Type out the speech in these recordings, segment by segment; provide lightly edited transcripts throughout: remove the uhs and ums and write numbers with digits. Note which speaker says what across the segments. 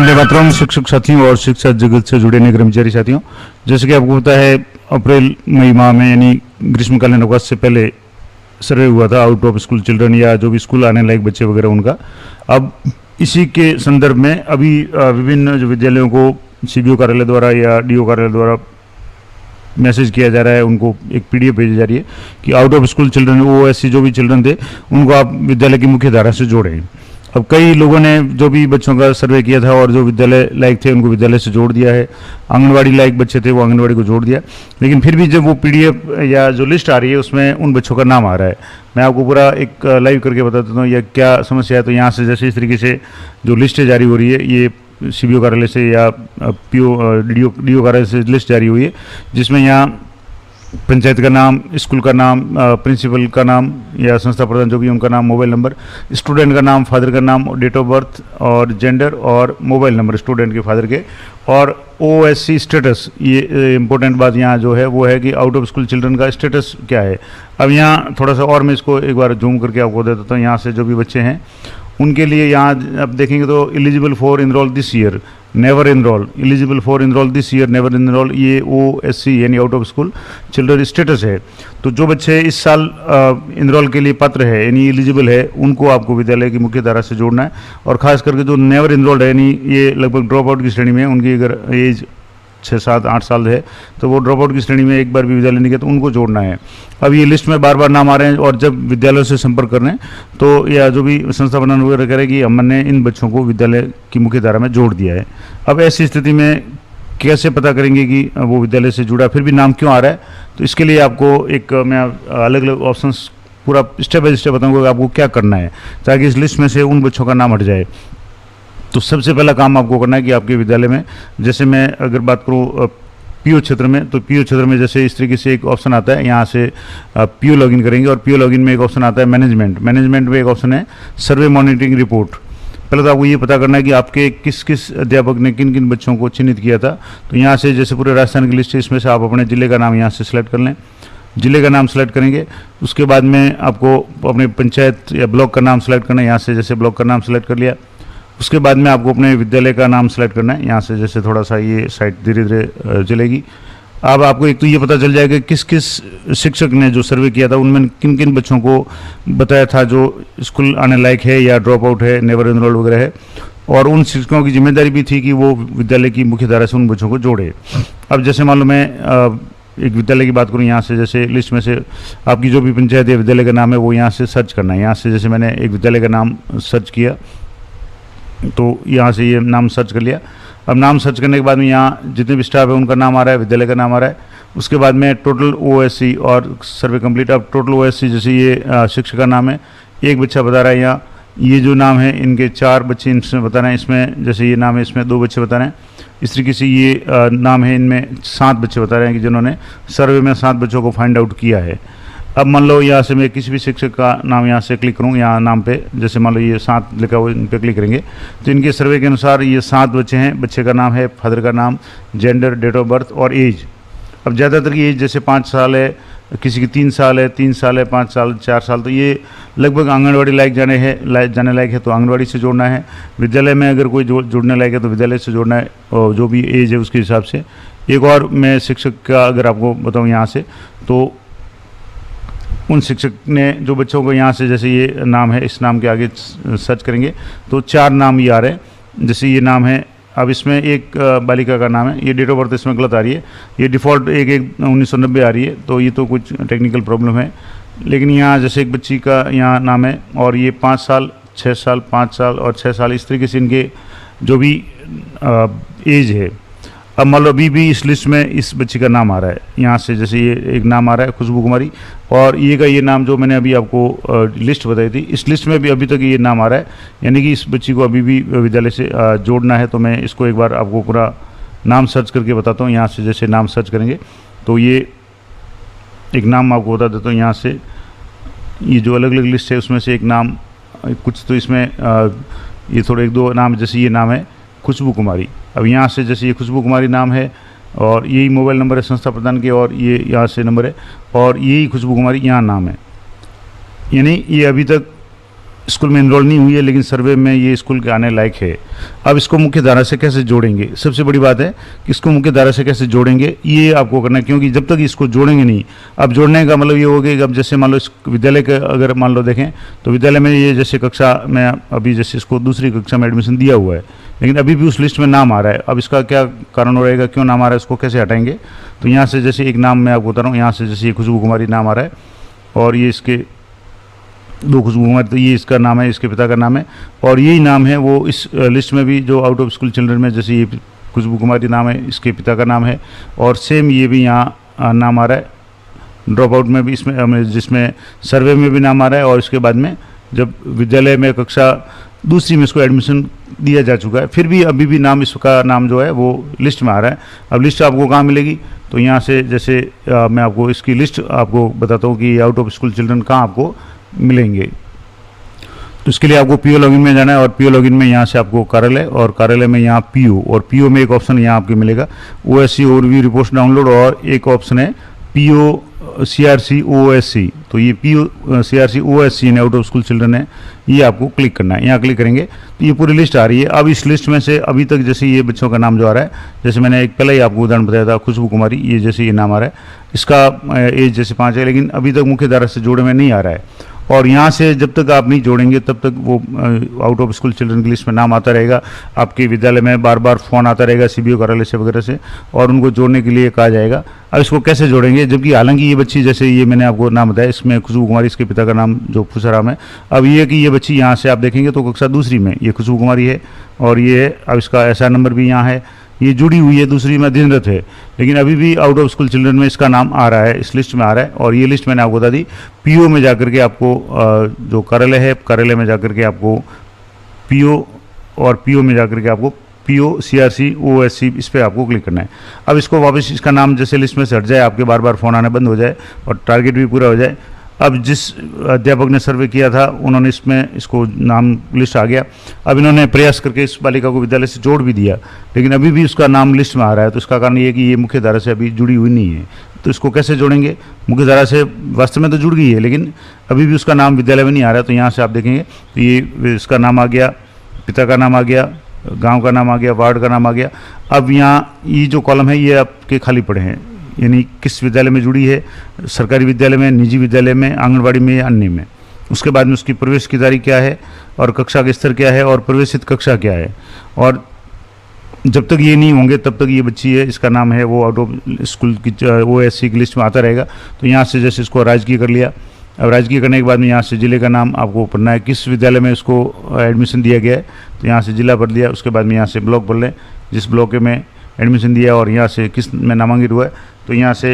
Speaker 1: वंदे मातरम। शिक्षक साथियों और शिक्षा जगत से जुड़े नए कर्मचारी साथियों, जैसे कि आपको पता है अप्रैल मई माह में यानी ग्रीष्मकालीन अवकाश से पहले सर्वे हुआ था आउट ऑफ स्कूल चिल्ड्रन या जो भी स्कूल आने लायक बच्चे वगैरह उनका। अब इसी के संदर्भ में अभी विभिन्न जो विद्यालयों को सीबीओ कार्यालय द्वारा या डीओ कार्यालय द्वारा मैसेज किया जा रहा है, उनको एक पीडीएफ भेजी जा रही है कि out of school children OSC जो भी चिल्ड्रन थे उनको आप विद्यालय की मुख्य धारा से जोड़ें। अब कई लोगों ने जो भी बच्चों का सर्वे किया था और जो विद्यालय लायक थे उनको विद्यालय से जोड़ दिया है, आंगनवाड़ी लायक बच्चे थे वो आंगनवाड़ी को जोड़ दिया, लेकिन फिर भी जब वो पीडीएफ या जो लिस्ट आ रही है उसमें उन बच्चों का नाम आ रहा है। मैं आपको पूरा एक लाइव करके बता देता हूँ यह क्या समस्या है। तो यहाँ से जैसे इस तरीके से जो लिस्ट जारी हो रही है, ये सीबीओ कार्यालय से या पीओ डीओ कार्यालय से लिस्ट जारी हुई है, जिसमें यहाँ पंचायत का नाम, स्कूल का नाम, प्रिंसिपल का नाम या संस्था प्रधान जो भी उनका नाम, मोबाइल नंबर, स्टूडेंट का नाम, फादर का नाम, डेट ऑफ बर्थ और जेंडर और मोबाइल नंबर स्टूडेंट के फादर के, और ओएससी स्टेटस। ये इंपॉर्टेंट बात यहाँ जो है वो है कि आउट ऑफ स्कूल चिल्ड्रन का स्टेटस क्या है। अब यहाँ थोड़ा सा और मैं इसको एक बार जूम करके आपको दे देता हूँ। यहाँ से जो भी बच्चे हैं उनके लिए यहाँ अब देखेंगे तो eligible for enrol this year, never enrol, eligible for enrol this year, never enrol, ये ओएससी यानी out of school children status है। तो जो बच्चे इस साल इनरोल के लिए पात्र है यानी एलिजिबल है, उनको आपको विद्यालय की मुख्य धारा से जोड़ना है। और खास करके जो नेवर इनरोल्ड है यानी ये लगभग ड्रॉप आउट की श्रेणी में, उनकी अगर एज 6, 7, 8 साल है तो वो ड्रॉप आउट की श्रेणी में एक बार भी विद्यालय नहीं गया तो उनको जोड़ना है। अब ये लिस्ट में बार बार नाम आ रहे हैं और जब विद्यालयों से संपर्क कर रहे हैं तो या जो भी संस्था बनाने वगैरह करेगी, हमने इन बच्चों को विद्यालय की मुख्य धारा में जोड़ दिया है। अब ऐसी स्थिति में कैसे पता करेंगे कि वो विद्यालय से जुड़ा, फिर भी नाम क्यों आ रहा है? तो इसके लिए आपको एक मैं अलग अलग ऑप्शन पूरा स्टेप बाय स्टेप बताऊँगा आपको क्या करना है ताकि इस लिस्ट में से उन बच्चों का नाम हट जाए। तो सबसे पहला काम आपको करना है कि आपके विद्यालय में, जैसे मैं अगर बात करूँ पीओ क्षेत्र में, तो पीओ क्षेत्र में जैसे इस तरीके से एक ऑप्शन आता है, यहाँ से पीओ लॉगिन करेंगे और पीओ लॉगिन में एक ऑप्शन आता है मैनेजमेंट। मैनेजमेंट में एक ऑप्शन है सर्वे मॉनिटरिंग रिपोर्ट। पहले तो आपको ये पता करना है कि आपके किस किस अध्यापक ने किन किन बच्चों को चिन्हित किया था। तो यहाँ से जैसे पूरे राजस्थान की लिस्ट है, इसमें से आप अपने ज़िले का नाम यहाँ से सिलेक्ट कर लें। ज़िले का नाम सेलेक्ट करेंगे, उसके बाद में आपको अपने पंचायत या ब्लॉक का नाम सेलेक्ट करना है। यहाँ से जैसे ब्लॉक का नाम सेलेक्ट कर लिया, उसके बाद में आपको अपने विद्यालय का नाम सेलेक्ट करना है। यहाँ से जैसे थोड़ा सा ये साइट धीरे धीरे चलेगी। अब आपको एक तो ये पता चल जाएगा किस किस शिक्षक ने जो सर्वे किया था उनमें किन किन बच्चों को बताया था जो स्कूल आने लायक है या ड्रॉप आउट है, नेवर इनरोल्ड वगैरह है, और उन शिक्षकों की जिम्मेदारी भी थी कि वो विद्यालय की मुख्य धारा से उन बच्चों को जोड़े। अब जैसे मान लो मैं एक विद्यालय की बात करूँ, यहाँ से जैसे लिस्ट में से आपकी जो भी पंचायत या विद्यालय का नाम है वो यहाँ से सर्च करना है। यहाँ से जैसे मैंने एक विद्यालय का नाम सर्च किया तो यहाँ से ये नाम सर्च कर लिया। अब नाम सर्च करने के बाद में यहाँ जितने भी स्टाफ है उनका नाम आ रहा है, विद्यालय का नाम आ रहा है। उसके बाद में टोटल ओएससी और सर्वे कंप्लीट। अब टोटल ओएससी जैसे ये शिक्षक का नाम है, एक बच्चा बता रहा है यहाँ, ये जो नाम है इनके 4 बच्चे इसमें बता रहे हैं, इसमें जैसे ये नाम है इसमें 2 बच्चे बता रहे हैं। इस तरीके से ये नाम है, इनमें 7 बच्चे बता रहे हैं कि जिन्होंने सर्वे में 7 बच्चों को फाइंड आउट किया है। अब मान लो यहाँ से मैं किसी भी शिक्षक का नाम यहाँ से क्लिक करूँ, यहाँ नाम पे जैसे मान लो ये 7 लिखा हुआ, इन पे क्लिक करेंगे तो इनके सर्वे के अनुसार ये 7 बच्चे हैं। बच्चे का नाम है, फादर का नाम, जेंडर, डेट ऑफ बर्थ और एज। अब ज़्यादातर की एज जैसे 5 साल है, किसी की 3 साल है, 3 साल है, 5 साल, 4 साल, तो ये लगभग आंगनवाड़ी लायक जाने लायक है तो आंगनवाड़ी से जोड़ना है। विद्यालय में अगर कोई जुड़ने लायक है तो विद्यालय से जोड़ना है, और जो भी एज है उसके हिसाब से। एक और मैं शिक्षक का अगर आपको बताऊँ यहाँ से, तो उन शिक्षक ने जो बच्चों को यहाँ से जैसे ये नाम है, इस नाम के आगे सर्च करेंगे तो 4 नाम ये आ रहे हैं। जैसे ये नाम है, अब इसमें एक बालिका का नाम है, ये डेट ऑफ बर्थ इसमें गलत आ रही है, ये डिफ़ॉल्ट 1/1/1990 आ रही है, तो ये तो कुछ टेक्निकल प्रॉब्लम है। लेकिन यहाँ जैसे एक बच्ची का यहाँ नाम है और ये 5 साल, 6 साल, 5 साल और 6 साल, इस तरीके से इनके जो भी एज है। अब मान लो अभी भी इस लिस्ट में इस बच्ची का नाम आ रहा है, यहाँ से जैसे ये एक नाम आ रहा है खुशबू कुमारी, और ये का ये नाम जो मैंने अभी आपको लिस्ट बताई थी, इस लिस्ट में भी अभी तक ये नाम आ रहा है, यानी कि इस बच्ची को अभी भी विद्यालय से जोड़ना है। तो मैं इसको एक बार आपको पूरा नाम सर्च करके बताता हूँ। यहाँ से जैसे नाम सर्च करेंगे तो ये एक नाम आपको बता देता हूँ। यहाँ से ये जो अलग अलग लिस्ट है उसमें से एक नाम, कुछ तो इसमें ये थोड़े 1-2 नाम, जैसे ये नाम है खुशबू कुमारी। अब यहाँ से जैसे ये खुशबू कुमारी नाम है और यही मोबाइल नंबर है संस्था प्रधान के, और ये यहाँ से नंबर है, और यही खुशबू कुमारी यहाँ नाम है, यानी ये अभी तक स्कूल में इनरोल नहीं हुई है लेकिन सर्वे में ये स्कूल के आने लायक है। अब इसको मुख्य धारा से कैसे जोड़ेंगे, सबसे बड़ी बात है कि इसको मुख्य धारा से कैसे जोड़ेंगे ये आपको करना है, क्योंकि जब तक इसको जोड़ेंगे नहीं, अब जोड़ने का मतलब ये हो गया कि अब जैसे मान लो इस विद्यालय के अगर मान लो देखें तो विद्यालय में ये जैसे कक्षा में अभी जैसे इसको दूसरी कक्षा में एडमिशन दिया हुआ है लेकिन अभी भी उस लिस्ट में नाम आ रहा है। अब इसका क्या कारण हो रहेगा, क्यों नाम आ रहा है, इसको कैसे हटाएंगे। तो यहाँ से जैसे एक नाम मैं आपको बता रहा हूँ, यहाँ से जैसे ये खुशबू कुमारी नाम आ रहा है और ये इसके दो खुशबू कुमारी, तो ये इसका नाम है, इसके पिता का नाम है और यही नाम है वो इस लिस्ट में भी जो आउट ऑफ स्कूल चिल्ड्रन में जैसे ये खुशबू कुमारी नाम है, इसके पिता का नाम है और सेम ये भी यहाँ नाम आ रहा है ड्रॉप आउट में भी, इसमें जिसमें सर्वे में भी नाम आ रहा है और इसके बाद में जब विद्यालय में कक्षा दूसरी में इसको एडमिशन दिया जा चुका है, फिर भी अभी भी नाम इसका नाम जो है वो लिस्ट में आ रहा है। अब लिस्ट आपको कहाँ मिलेगी, तो यहाँ से जैसे मैं आपको इसकी लिस्ट आपको बताता हूँ कि आउट ऑफ स्कूल चिल्ड्रन कहाँ आपको मिलेंगे। तो इसके लिए आपको पीओ लॉगिन में जाना है और पीओ लॉगिन में यहाँ से आपको कार्यालय और कार्यालय में यहाँ पीओ और पीओ में एक ऑप्शन यहाँ आपको मिलेगा ओएससी ओवरव्यू रिपोर्ट डाउनलोड और एक ऑप्शन है पीओ सीआरसी ओएससी। तो ये पीओ सीआरसी ओएससी यानी आउट ऑफ स्कूल चिल्ड्रन है, ये आपको क्लिक करना है। यहाँ क्लिक करेंगे तो ये पूरी लिस्ट आ रही है। अब इस लिस्ट में से अभी तक जैसे ये बच्चों का नाम जो आ रहा है, जैसे मैंने एक पहले ही आपको उदाहरण बताया था खुशबू कुमारी, ये जैसे ये नाम आ रहा है, इसका एज जैसे 5 है लेकिन अभी तक मुख्य धारा से जोड़े में नहीं आ रहा है और यहाँ से जब तक आप नहीं जोड़ेंगे तब तक वो आउट ऑफ स्कूल चिल्ड्रन की लिस्ट में नाम आता रहेगा। आपके विद्यालय में बार बार फ़ोन आता रहेगा सीबीओ कार्यालय से वगैरह से और उनको जोड़ने के लिए कहा जाएगा। अब इसको कैसे जोड़ेंगे, जबकि हालांकि ये बच्ची जैसे ये मैंने आपको नाम बताया, इसमें खुशबू कुमारी इसके पिता का नाम जो खुशराम है। अब ये कि ये बच्ची यहाँ से आप देखेंगे तो कक्षा दूसरी में ये खुशबू कुमारी है और ये है, अब इसका एसआर नंबर भी यहाँ है, ये जुड़ी हुई है दूसरी में अधीनरत है लेकिन अभी भी आउट ऑफ स्कूल चिल्ड्रन में इसका नाम आ रहा है, इस लिस्ट में आ रहा है। और ये लिस्ट मैंने आपको बता दी, पीओ में जाकर के आपको जो कार्यालय है कार्यालय में जाकर के आपको पीओ और पीओ में जाकर के आपको पीओ सीआरसी ओएससी इस पर आपको क्लिक करना है। अब इसको वापस इसका नाम जैसे लिस्ट में से हट जाए, आपके बार बार फ़ोन आना बंद हो जाए और टारगेट भी पूरा हो जाए। अब जिस अध्यापक ने सर्वे किया था उन्होंने इसमें इसको नाम लिस्ट आ गया। अब इन्होंने प्रयास करके इस बालिका को विद्यालय से जोड़ भी दिया लेकिन अभी भी उसका नाम लिस्ट में आ रहा है। तो इसका कारण ये है कि ये मुख्य धारा से अभी जुड़ी हुई नहीं है। तो इसको कैसे जोड़ेंगे, मुख्य धारा से वास्तव में तो जुड़ गई है लेकिन अभी भी उसका नाम विद्यालय में नहीं आ रहा है। तो यहाँ से आप देखेंगे तो ये इसका नाम आ गया, पिता का नाम आ गया, गाँव का नाम आ गया, वार्ड का नाम आ गया। अब यहाँ ये जो कॉलम है ये आपके खाली पड़े हैं, यानी किस विद्यालय में जुड़ी है, सरकारी विद्यालय में, निजी विद्यालय में, आंगनबाड़ी में या अन्य में। उसके बाद में उसकी प्रवेश की तारीख क्या है और कक्षा का स्तर क्या है और प्रवेशित कक्षा क्या है। और जब तक ये नहीं होंगे तब तक ये बच्ची है, इसका नाम है वो आउट ऑफ स्कूल की ओएससी की लिस्ट में आता रहेगा। तो यहाँ से जैसे इसको राजकीय कर लिया। अब राजकीय करने के बाद में यहाँ से जिले का नाम आपको पढ़ना है, किस विद्यालय में इसको एडमिशन दिया गया है। तो यहाँ से जिला पढ़ लिया, उसके बाद में यहाँ से ब्लॉक पढ़ लें जिस ब्लॉक में एडमिशन दिया और यहाँ से किस में नामांकित हुआ है। तो यहाँ से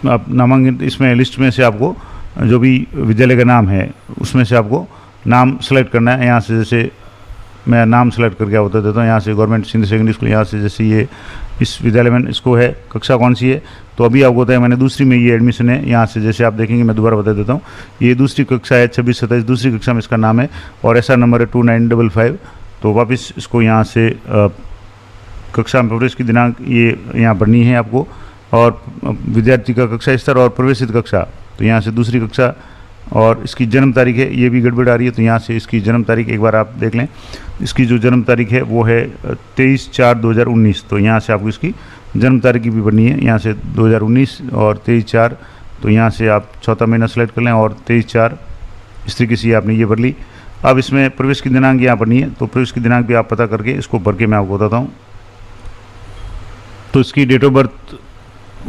Speaker 1: आप नामांकित इसमें लिस्ट में से आपको जो भी विद्यालय का नाम है उसमें से आपको नाम सेलेक्ट करना है। यहाँ से जैसे मैं नाम सेलेक्ट करके बता देता हूँ, यहाँ से गवर्नमेंट सीनियर सेकेंडरी स्कूल, यहाँ से जैसे ये इस विद्यालय में इसको है, कक्षा कौन सी है। तो अभी आपको बताया मैंने दूसरी में ये एडमिशन है। यहाँ से जैसे आप देखेंगे, मैं दोबारा बता देता हूँ, ये दूसरी कक्षा है 26-27, दूसरी कक्षा में इसका नाम है और ऐसा नंबर है 2955। तो वापस इसको यहाँ से कक्षा में प्रवेश की दिनांक ये यहाँ भरनी है आपको और विद्यार्थी का कक्षा स्तर और प्रवेशित कक्षा। तो यहाँ से दूसरी कक्षा और इसकी जन्म तारीख है, ये भी गड़बड़ आ रही है। तो यहाँ से इसकी जन्म तारीख एक बार आप देख लें, इसकी जो जन्म तारीख है वो है 23/4/2019। तो यहाँ से आपको इसकी जन्म तारीख की भी भरनी है, यहाँ से 2019 और 23/4। तो यहाँ से आप चौथा महीना सेलेक्ट कर लें और 23/4 इस तरीके से आपने ये भर ली। अब इसमें प्रवेश की दिनांक यहाँ भरनी है, तो प्रवेश की दिनांक भी आप पता करके इसको भर के मैं आपको बताता हूँ। तो इसकी डेट ऑफ बर्थ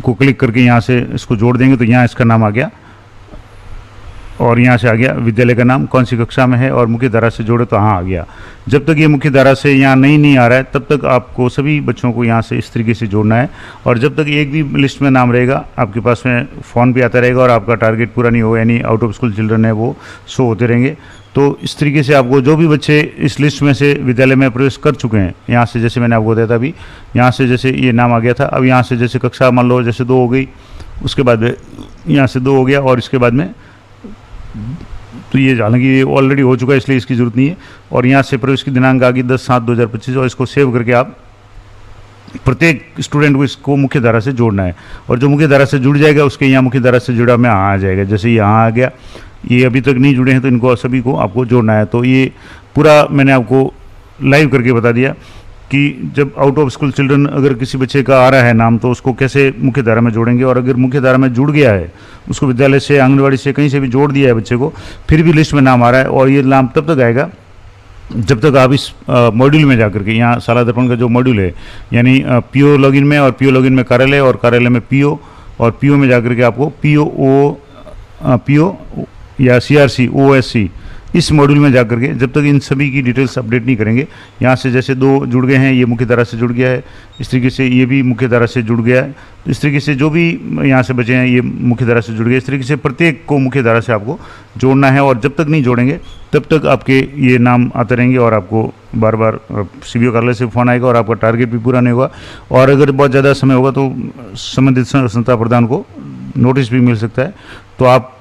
Speaker 1: को क्लिक करके यहाँ से इसको जोड़ देंगे तो यहाँ इसका नाम आ गया और यहाँ से आ गया विद्यालय का नाम, कौन सी कक्षा में है और मुख्य धारा से जोड़े तो हाँ आ गया। जब तक ये मुख्य धारा से यहाँ नहीं आ रहा है तब तक आपको सभी बच्चों को यहाँ से इस तरीके से जोड़ना है। और जब तक एक भी लिस्ट में नाम रहेगा आपके पास में फ़ोन भी आता रहेगा और आपका टारगेट पूरा नहीं होगा, यानी आउट ऑफ स्कूल चिल्ड्रन है वो शो होते रहेंगे। तो इस तरीके से आपको जो भी बच्चे इस लिस्ट में से विद्यालय में प्रवेश कर चुके हैं, यहाँ से जैसे मैंने आपको बताया था अभी, यहाँ से जैसे ये नाम आ गया था, अब यहाँ से जैसे कक्षा मान लो जैसे 2 हो गई, उसके बाद यहाँ से 2 हो गया और इसके बाद में तो ये हालांकि ये ऑलरेडी हो चुका है इसलिए इसकी ज़रूरत नहीं है। और यहाँ से प्रवेश की दिनांक आ गई 10/7/2025 और इसको सेव करके आप प्रत्येक स्टूडेंट को इसको मुख्य धारा से जोड़ना है और जो मुख्य धारा से जुड़ जाएगा उसके यहाँ मुख्य धारा से जुड़ा में आ जाएगा। जैसे यहाँ आ गया ये अभी तक नहीं जुड़े हैं तो इनको सभी को आपको जोड़ना है। तो ये पूरा मैंने आपको लाइव करके बता दिया कि जब आउट ऑफ स्कूल चिल्ड्रन अगर किसी बच्चे का आ रहा है नाम तो उसको कैसे मुख्य धारा में जोड़ेंगे, और अगर मुख्य धारा में जुड़ गया है, उसको विद्यालय से, आंगनबाड़ी से, कहीं से भी जोड़ दिया है बच्चे को, फिर भी लिस्ट में नाम आ रहा है, और ये नाम तब तक आएगा जब तक आप इस मॉड्यूल में जाकर के, यहाँ शाला दर्पण का जो मॉड्यूल है यानी पीओ लॉगिन में, और पीओ लॉगिन में कार्यालय, और कार्यालय में पीओ, और पीओ में जाकर के आपको पीओ या सीआरसी ओएससी इस मॉड्यूल में जाकर के जब तक इन सभी की डिटेल्स अपडेट नहीं करेंगे, यहाँ से जैसे 2 जुड़ गए हैं, ये मुख्य धारा से जुड़ गया है, इस तरीके से ये भी मुख्य धारा से जुड़ गया है, तो इस तरीके से जो भी यहाँ से बचे हैं ये मुख्य धारा से जुड़ गए। इस तरीके से प्रत्येक को मुख्य धारा से आपको जोड़ना है, और जब तक नहीं जोड़ेंगे तब तक आपके ये नाम आते रहेंगे, और आपको बार बार सीबीओ कार्यालय से फ़ोन आएगा, और आपका टारगेट भी पूरा नहीं होगा, और अगर बहुत ज़्यादा समय होगा तो संबंधित संस्था प्रधान को नोटिस भी मिल सकता है। तो आप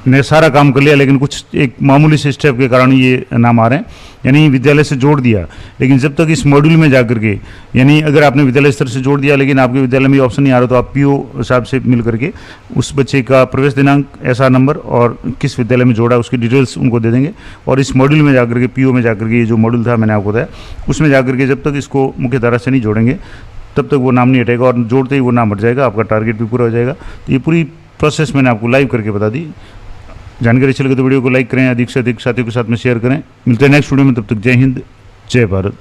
Speaker 1: ने सारा काम कर लिया, लेकिन कुछ एक मामूली से स्टेप के कारण ये नाम आ रहे हैं, यानी विद्यालय से जोड़ दिया, लेकिन जब तक इस मॉड्यूल में जाकर के, यानी अगर आपने विद्यालय स्तर से जोड़ दिया लेकिन आपके विद्यालय में ऑप्शन नहीं आ रहा, तो आप पीओ साहब से मिल करके उस बच्चे का प्रवेश दिनांक, एसआर नंबर और किस विद्यालय में जोड़ा उसकी डिटेल्स उनको दे देंगे, और इस मॉड्यूल में जाकर के, पीओ में जाकर के, ये जो मॉड्यूल था मैंने आपको बताया, उसमें जाकर के जब तक इसको मुख्य धारा से नहीं जोड़ेंगे तब तक वो नाम नहीं हटेगा, और जोड़ते ही वो नाम हट जाएगा, आपका टारगेट भी पूरा हो जाएगा। तो ये पूरी प्रोसेस मैंने आपको लाइव करके बता दी। जानकारी अच्छी लगे तो वीडियो को लाइक करें, अधिक से अधिक साथियों के साथ में शेयर करें। मिलते हैं नेक्स्ट वीडियो में, तब तक जय हिंद, जय भारत।